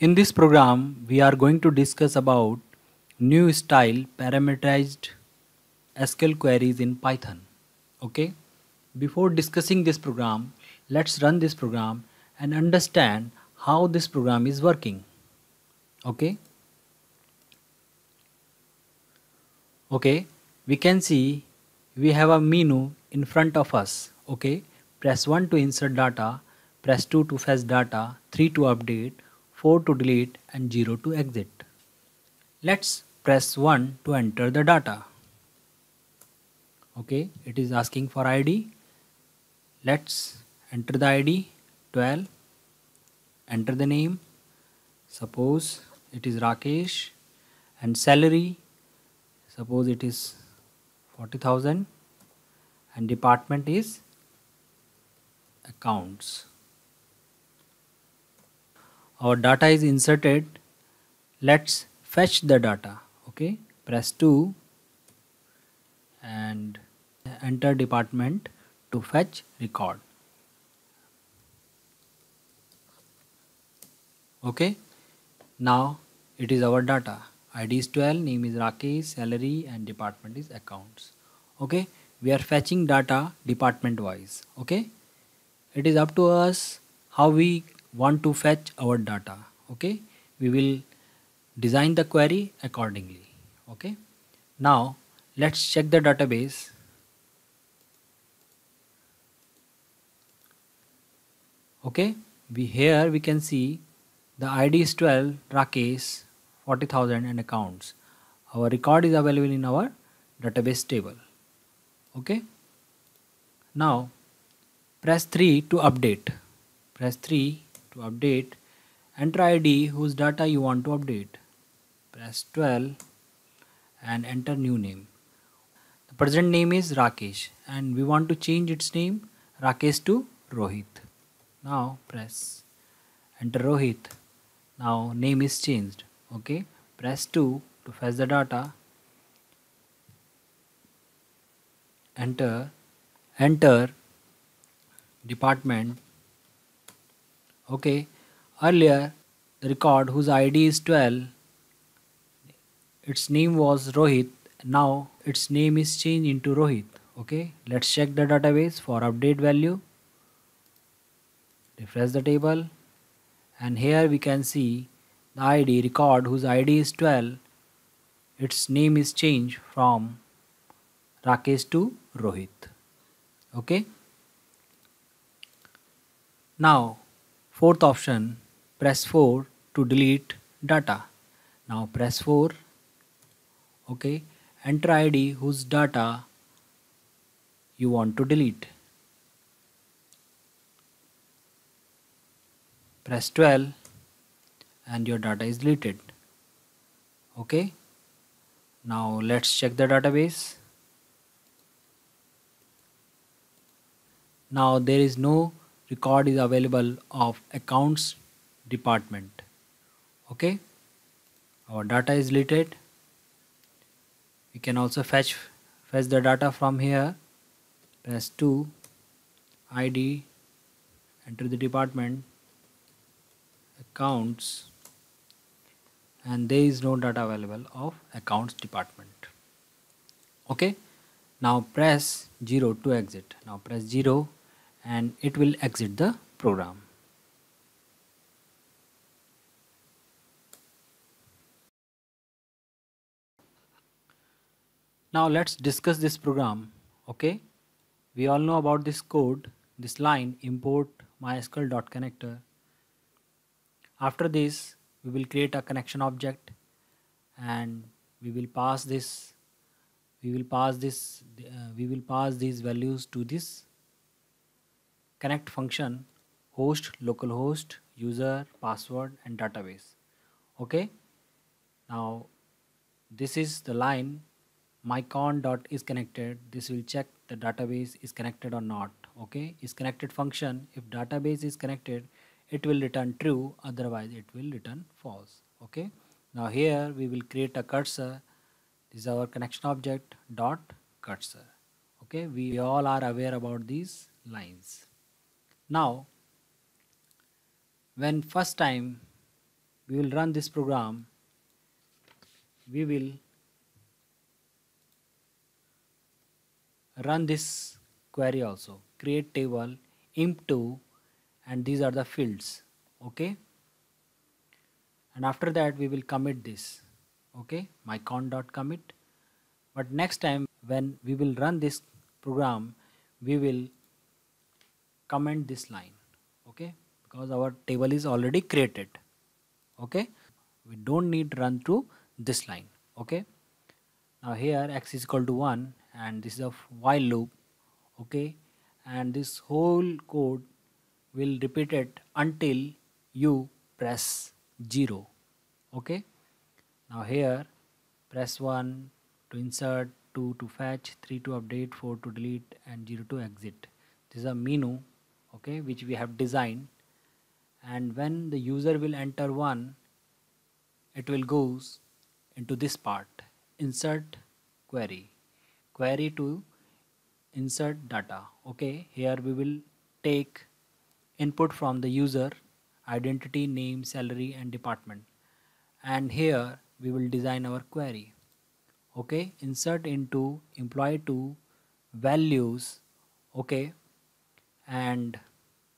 In this program, we are going to discuss about new style parameterized SQL queries in Python. Okay. Before discussing this program, let's run this program and understand how this program is working. Okay. Okay. We can see we have a menu in front of us. Okay. Press 1 to insert data, press 2 to fetch data, 3 to update, 4 to delete and 0 to exit. Let's press 1 to enter the data. Okay, it is asking for ID. Let's enter the ID 12, enter the name. Suppose it is Rakesh, and salary, suppose it is 40,000, and department is accounts. Our data is inserted. Let's fetch the data. Okay, press 2 and enter department to fetch record. Okay, now it is our data. ID is 12, name is Rakesh, salary and department is accounts. Okay, we are fetching data department wise. Okay, it is up to us how we want to fetch our data. Okay, we will design the query accordingly. Okay, now let's check the database. Okay, here we can see the ID is 12, Rakesh, 40,000 and accounts. Our record is available in our database table. Okay, now press 3 to update. Press 3 to update. Enter ID whose data you want to update. Press 12 and enter new name. The present name is Rakesh and we want to change its name Rakesh to Rohit. Now press enter Rohit. Now name is changed. Okay, press 2 to fetch the data. Enter department. Okay, earlier the record whose ID is 12, its name was Rohit. Now its name is changed into Rohit. Okay, let's check the database for update value. Refresh the table and here we can see the ID record whose ID is 12, its name is changed from Rakesh to Rohit. Okay, now fourth option, press 4 to delete data. Now press 4. Okay, enter ID whose data you want to delete. Press 12 and your data is deleted. Okay, now let's check the database. Now there is no record is available of accounts department. Okay, our data is deleted. We can also fetch the data from here. Press 2, ID, enter the department, accounts, and there is no data available of accounts department. Okay, now press 0 to exit. Now press 0 and it will exit the program. Now let's discuss this program. Okay, we all know about this code, this line import mysql.connector. After this we will create a connection object and we will pass these values to this connect function: host, localhost, user, password and database. Okay, now this is the line mycon.is connected. This will check the database is connected or not. Okay, is connected function, if database is connected it will return true, otherwise it will return false. Okay, now here we will create a cursor. This is our connection object dot cursor. Okay, we all are aware about these lines. Now when first time we will run this program, we will run this query also, create table imp2, and these are the fields. Okay, and after that we will commit this. Okay, my count.commit. But next time when we will run this program, we will comment this line. Okay, because our table is already created. Okay, we don't need to run through this line. Okay, now here x is equal to 1 and this is a while loop. Okay, and this whole code will repeat it until you press 0. Okay, now here press 1 to insert, 2 to fetch, 3 to update, 4 to delete, and 0 to exit. This is a menu, okay, which we have designed, and when the user will enter 1, it will goes into this part, insert query, query to insert data. Okay, here we will take input from the user, identity, name, salary, and department, and here we will design our query. Okay, insert into employee to values. Okay, and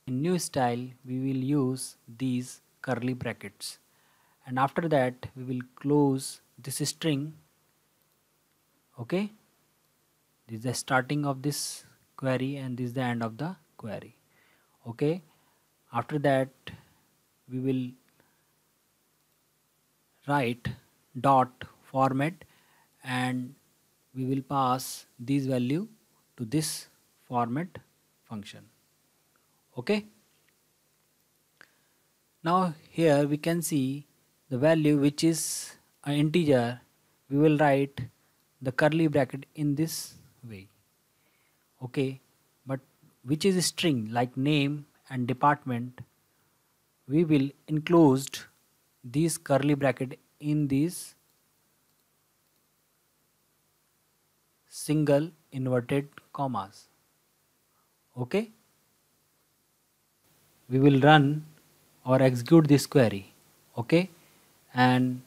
in new style we will use these curly brackets, and after that we will close this string. Okay, this is the starting of this query and this is the end of the query. Okay, after that we will write dot format, and we will pass these value to this format function. Okay, now here we can see the value which is an integer. We will write the curly bracket in this way. Okay, but which is a string like name and department, we will enclosed these curly bracket in these single inverted commas. Okay, we will run or execute this query. Okay, and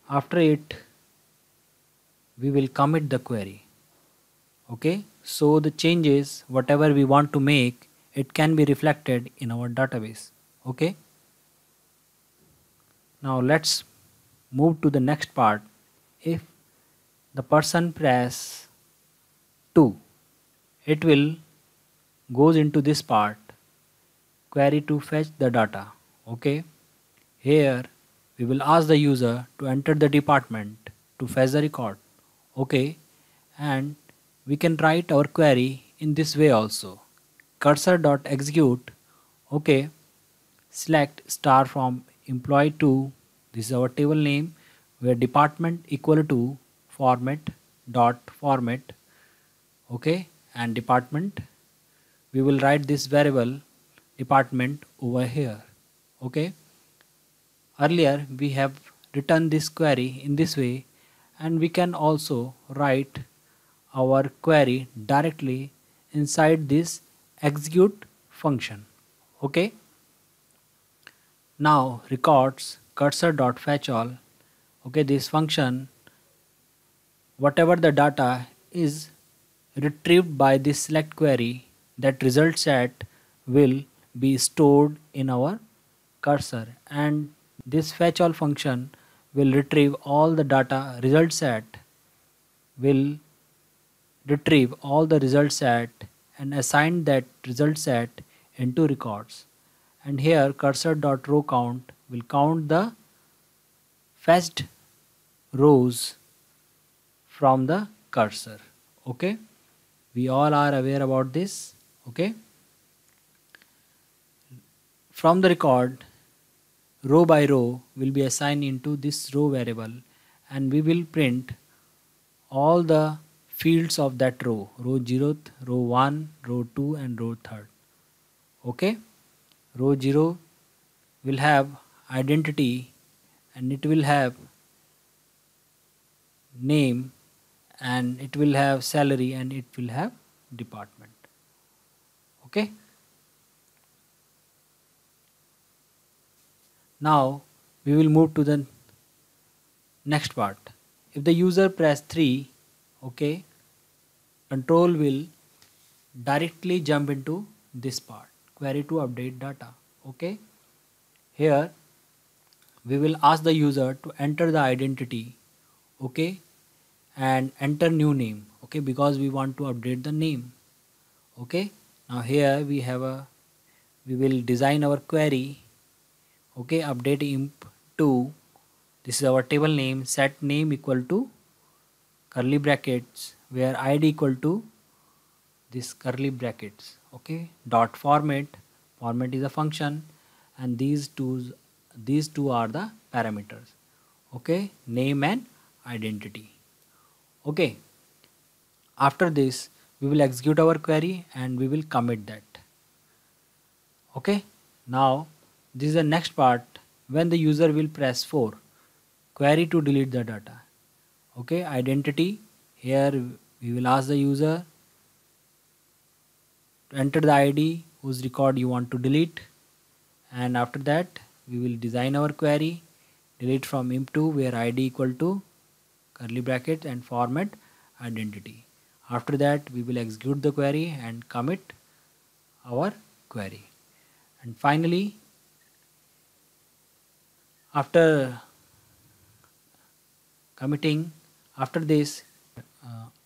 after it we will commit the query. Okay, so the changes whatever we want to make, it can be reflected in our database. Okay, now let's move to the next part. If the person press 2, it will goes into this part, query to fetch the data. Okay, here we will ask the user to enter the department to fetch the record. Okay, and we can write our query in this way also, cursor.execute. Okay, select star from employee to, this is our table name, where department equal to format dot format. Okay, and department, we will write this variable department over here. Okay, earlier we have written this query in this way, and we can also write our query directly inside this execute function. Okay, now records cursor.fetchAll. Okay, this function, whatever the data is retrieved by this select query, that result set will be stored in our cursor, and this fetch all function will retrieve all the data. Result set will retrieve all the result set and assign that result set into records, and here cursor.row count will count the fetched rows from the cursor. Okay, we all are aware about this. Okay, from the record, row by row will be assigned into this row variable, and we will print all the fields of that row, row 0th, row 1, row 2, and row 3rd. Okay, row 0 will have identity, and it will have name, and it will have salary, and it will have department. Okay, now we will move to the next part. If the user press 3, okay, control will directly jump into this part, query to update data. Okay, here we will ask the user to enter the identity, okay, and enter new name, okay, because we want to update the name. Okay, now here we will design our query, okay, update imp2. This is our table name, set name equal to curly brackets where id equal to this curly brackets, okay, dot format is a function, and these two are the parameters, okay, name and identity. Okay, after this we will execute our query and we will commit that. Okay, now this is the next part. When the user will press 4, query to delete the data, okay, identity, here we will ask the user to enter the id whose record you want to delete, and after that we will design our query, delete from imp2 where id equal to curly bracket and format identity. After that we will execute the query and commit our query. And finally, after committing, after this,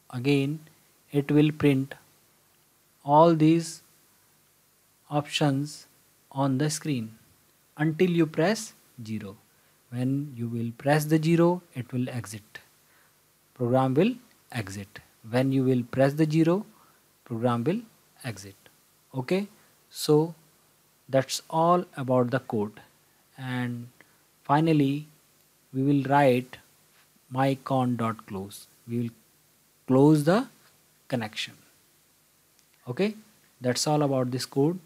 again it will print all these options on the screen until you press 0. When you will press the 0, it will exit. Program will exit. When you will press the 0, program will exit. Okay, so that's all about the code. And finally we will write mycon.close. We will close the connection. Okay, that's all about this code.